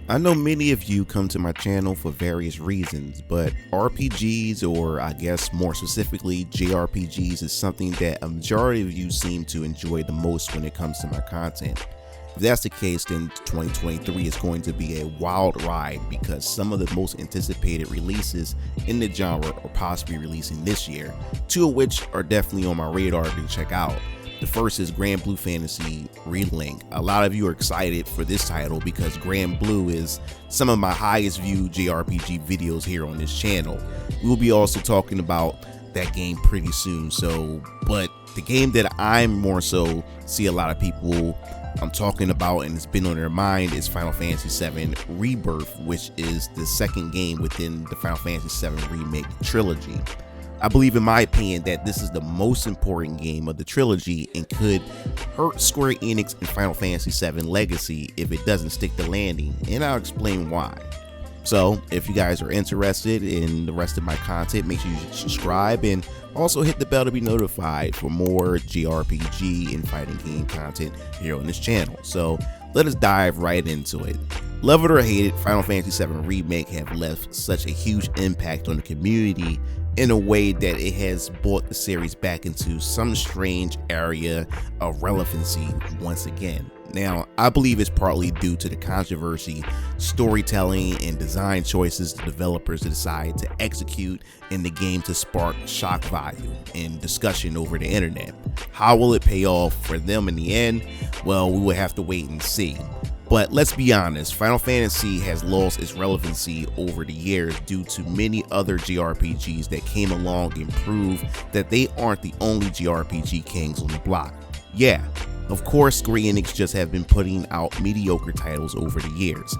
I know many of you come to my channel for various reasons, but RPGs, or I guess more specifically JRPGs, is something that a majority of you seem to enjoy the most when it comes to my content. If that's the case, then 2023 is going to be a wild ride because some of the most anticipated releases in the genre are possibly releasing this year, two of which are definitely on my radar to check out. The first is Grand Blue Fantasy Relink. A lot of you are excited for this title because Grand Blue is some of my highest viewed JRPG videos here on this channel. We will be also talking about that game pretty soon. But the game that I'm more so see a lot of people I'm talking about and it's been on their mind is Final Fantasy VII Rebirth, which is the second game within the Final Fantasy VII Remake trilogy. I believe, in my opinion, that this is the most important game of the trilogy and could hurt Square Enix and Final Fantasy VII Legacy if it doesn't stick the landing, and I'll explain why. So, if you guys are interested in the rest of my content, make sure you subscribe and also hit the bell to be notified for more JRPG and fighting game content here on this channel. So, let us dive right into it. Love it or hate it, Final Fantasy VII Remake have left such a huge impact on the community in a way that it has brought the series back into some strange area of relevancy once again. Now, I believe it's partly due to the controversy, storytelling, and design choices the developers decide to execute in the game to spark shock value and discussion over the internet. How will it pay off for them in the end? Well, we will have to wait and see. But let's be honest, Final Fantasy has lost its relevancy over the years due to many other JRPGs that came along and proved that they aren't the only JRPG kings on the block. Yeah, of course, Square Enix just have been putting out mediocre titles over the years.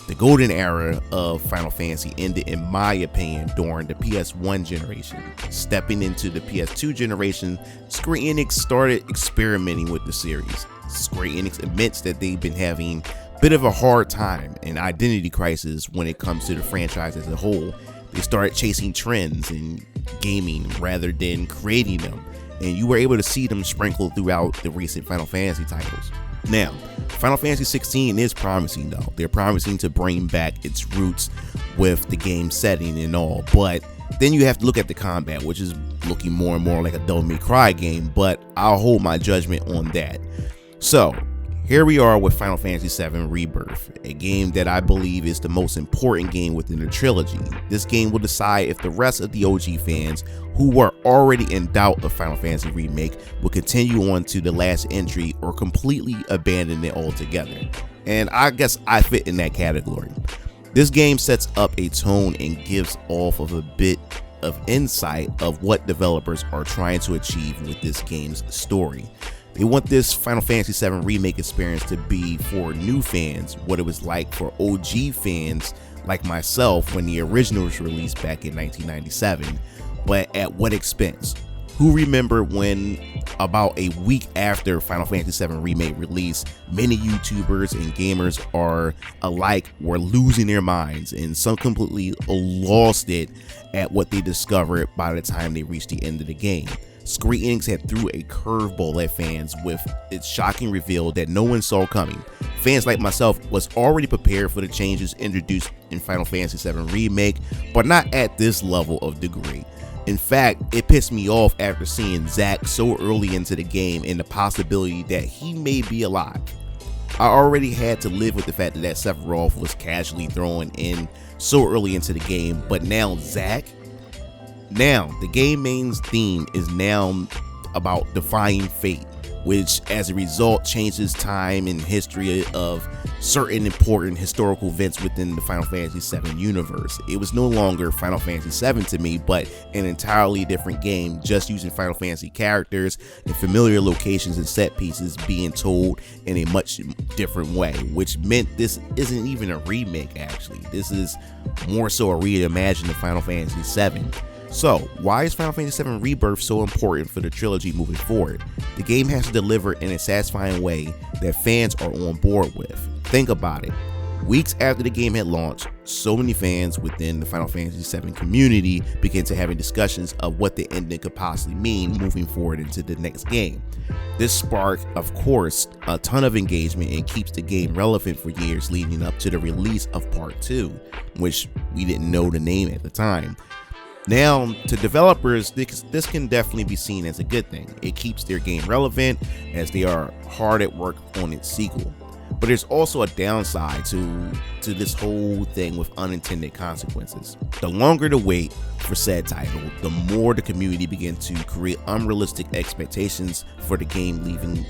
The golden era of Final Fantasy ended, in my opinion, during the PS1 generation. Stepping into the PS2 generation, Square Enix started experimenting with the series. Square Enix admits that they've been having a bit of a hard time and identity crisis when it comes to the franchise as a whole. They started chasing trends in gaming rather than creating them, and you were able to see them sprinkled throughout the recent Final Fantasy titles. Now, Final Fantasy 16 is promising though. They're promising to bring back its roots with the game setting and all, but then you have to look at the combat, which is looking more and more like a Devil May Cry game, but I'll hold my judgment on that. So, here we are with Final Fantasy VII Rebirth, a game that I believe is the most important game within the trilogy. This game will decide if the rest of the OG fans who were already in doubt of Final Fantasy Remake will continue on to the last entry or completely abandon it altogether. And I guess I fit in that category. This game sets up a tone and gives off of a bit of insight of what developers are trying to achieve with this game's story. They want this Final Fantasy VII Remake experience to be for new fans what it was like for OG fans like myself when the original was released back in 1997, but at what expense? Who remember when about a week after Final Fantasy VII Remake release, many YouTubers and gamers are alike were losing their minds, and some completely lost it at what they discovered by the time they reached the end of the game. Square Enix had threw a curveball at fans with its shocking reveal that no one saw coming. Fans like myself was already prepared for the changes introduced in Final Fantasy VII Remake, but not at this level of degree. In fact, it pissed me off after seeing Zack so early into the game and the possibility that he may be alive. I already had to live with the fact that Sephiroth was casually thrown in so early into the game, but now Zack? Now, the game main's theme is now about defying fate, which as a result changes time and history of certain important historical events within the Final Fantasy VII universe. It was no longer Final Fantasy VII to me, but an entirely different game, just using Final Fantasy characters and familiar locations and set pieces being told in a much different way, which meant this isn't even a remake actually. This is more so a reimagining of Final Fantasy VII. So, why is Final Fantasy VII Rebirth so important for the trilogy moving forward? The game has to deliver in a satisfying way that fans are on board with. Think about it. Weeks after the game had launched, so many fans within the Final Fantasy VII community began to having discussions of what the ending could possibly mean moving forward into the next game. This sparked, of course, a ton of engagement and keeps the game relevant for years leading up to the release of Part 2, which we didn't know the name at the time. Now, to developers, this can definitely be seen as a good thing. It keeps their game relevant as they are hard at work on its sequel. But there's also a downside to this whole thing with unintended consequences. The longer the wait for said title, the more the community begins to create unrealistic expectations for the game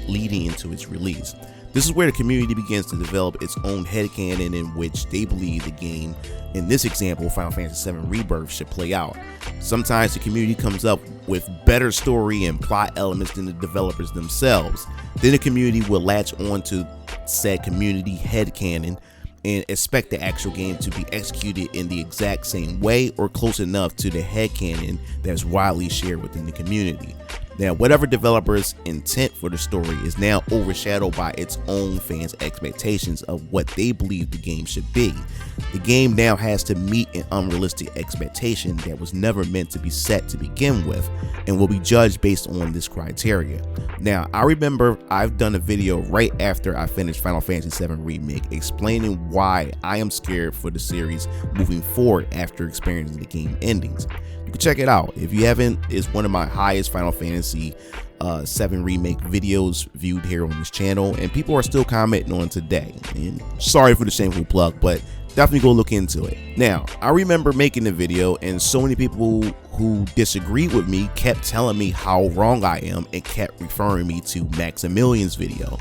leading into its release. This is where the community begins to develop its own headcanon in which they believe the game, in this example Final Fantasy VII Rebirth, should play out. Sometimes the community comes up with better story and plot elements than the developers themselves. Then the community will latch on to said community headcanon and expect the actual game to be executed in the exact same way or close enough to the headcanon that's widely shared within the community. Now, whatever developer's intent for the story is now overshadowed by its own fans' expectations of what they believe the game should be. The game now has to meet an unrealistic expectation that was never meant to be set to begin with and will be judged based on this criteria. Now, I remember I've done a video right after I finished Final Fantasy VII Remake explaining why I am scared for the series moving forward after experiencing the game endings. You can check it out. If you haven't, it's one of my highest Final Fantasy VII Remake videos viewed here on this channel, and people are still commenting on today. And sorry for the shameful plug, but definitely go look into it. Now, I remember making the video and so many people who disagreed with me kept telling me how wrong I am and kept referring me to Maximilian's video.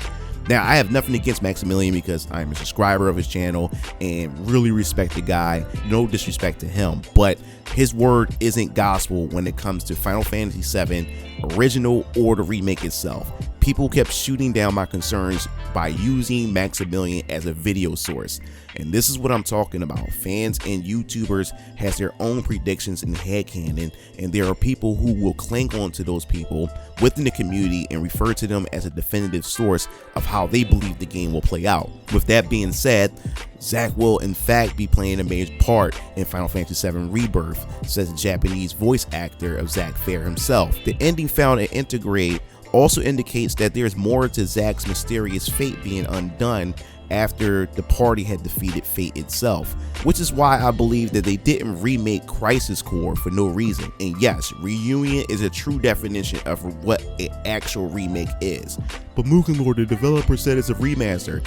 Now, I have nothing against Maximilian because I'm a subscriber of his channel and really respect the guy. No disrespect to him, but his word isn't gospel when it comes to Final Fantasy VII original or the remake itself. People kept shooting down my concerns by using Maximilian as a video source. And this is what I'm talking about. Fans and YouTubers has their own predictions in the headcanon, and there are people who will cling on to those people within the community and refer to them as a definitive source of how they believe the game will play out. With that being said, Zack will in fact be playing a major part in Final Fantasy VII Rebirth, says the Japanese voice actor of Zack Fair himself. The ending found in Intergrade also indicates that there's more to Zack's mysterious fate being undone after the party had defeated fate itself, which is why I believe that they didn't remake Crisis Core for no reason. And yes, Reunion is a true definition of what an actual remake is. But MugenLord, the developer, said it's a remaster.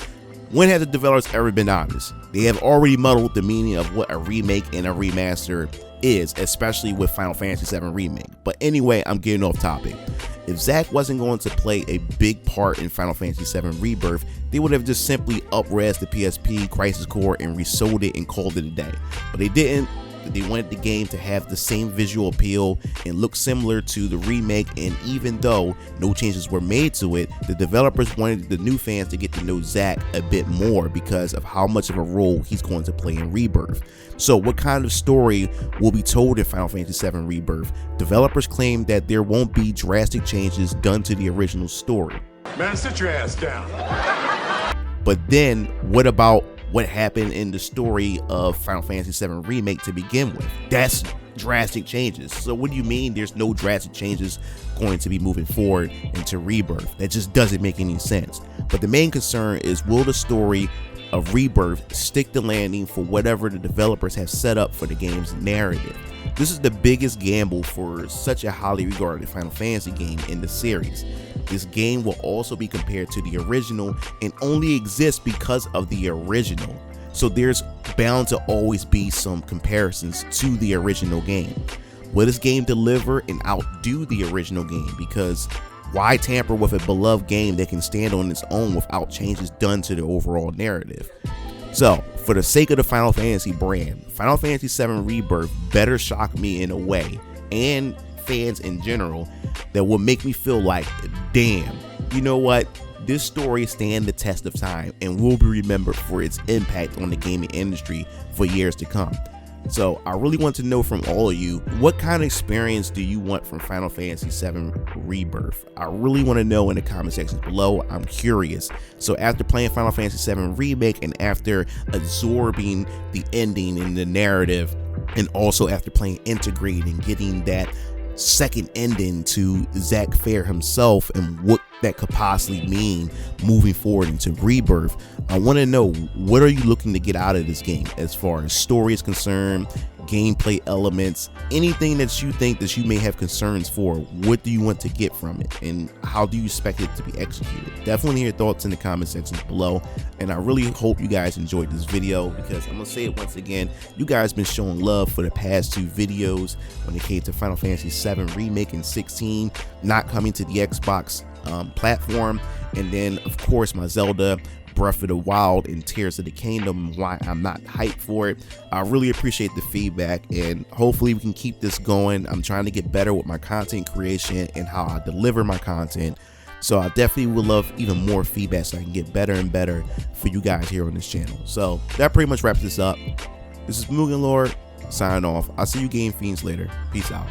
When have the developers ever been honest? They have already muddled the meaning of what a remake and a remaster is, especially with Final Fantasy VII Remake. But anyway, I'm getting off topic. If Zack wasn't going to play a big part in Final Fantasy VII Rebirth, they would have just simply up-res the PSP Crisis Core and resold it and called it a day. But they didn't. They wanted the game to have the same visual appeal and look similar to the remake, and even though no changes were made to it, the developers wanted the new fans to get to know Zack a bit more because of how much of a role he's going to play in Rebirth. So what kind of story will be told in Final Fantasy VII Rebirth? Developers claim that there won't be drastic changes done to the original story. Man, sit your ass down. But then what about what happened in the story of Final Fantasy VII Remake to begin with? That's drastic changes. So what do you mean there's no drastic changes going to be moving forward into Rebirth? That just doesn't make any sense. But the main concern is, will the story of Rebirth stick the landing for whatever the developers have set up for the game's narrative? This is the biggest gamble for such a highly regarded Final Fantasy game in the series. This game will also be compared to the original and only exists because of the original. So there's bound to always be some comparisons to the original game. Will this game deliver and outdo the original game? Because why tamper with a beloved game that can stand on its own without changes done to the overall narrative? So, for the sake of the Final Fantasy brand, Final Fantasy VII Rebirth better shock me in a way, and fans in general, that will make me feel like, damn, you know what? This story stands the test of time and will be remembered for its impact on the gaming industry for years to come. So I really want to know from all of you, what kind of experience do you want from Final Fantasy VII Rebirth? I really want to know in the comment sections below. I'm curious. So after playing Final Fantasy VII Remake and after absorbing the ending and the narrative, and also after playing Integrate and getting that second ending to Zack Fair himself and what that could possibly mean moving forward into Rebirth, I want to know, what are you looking to get out of this game as far as story is concerned, gameplay elements, anything that you think that you may have concerns for? What do you want to get from it, and how do you expect it to be executed? Definitely hear your thoughts in the comment sections below, and I really hope you guys enjoyed this video, because I'm gonna say it once again, you guys been showing love for the past 2 videos when it came to Final Fantasy VII Remake and 16 not coming to the Xbox platform, and then of course my Zelda Breath of the Wild and Tears of the Kingdom, why I'm not hyped for it. I really appreciate the feedback, and hopefully we can keep this going. I'm trying to get better with my content creation and how I deliver my content, so I definitely would love even more feedback so I can get better and better for you guys here on this channel. So that pretty much wraps this up. This is MugenLord signing off. I'll see you game fiends later. Peace out.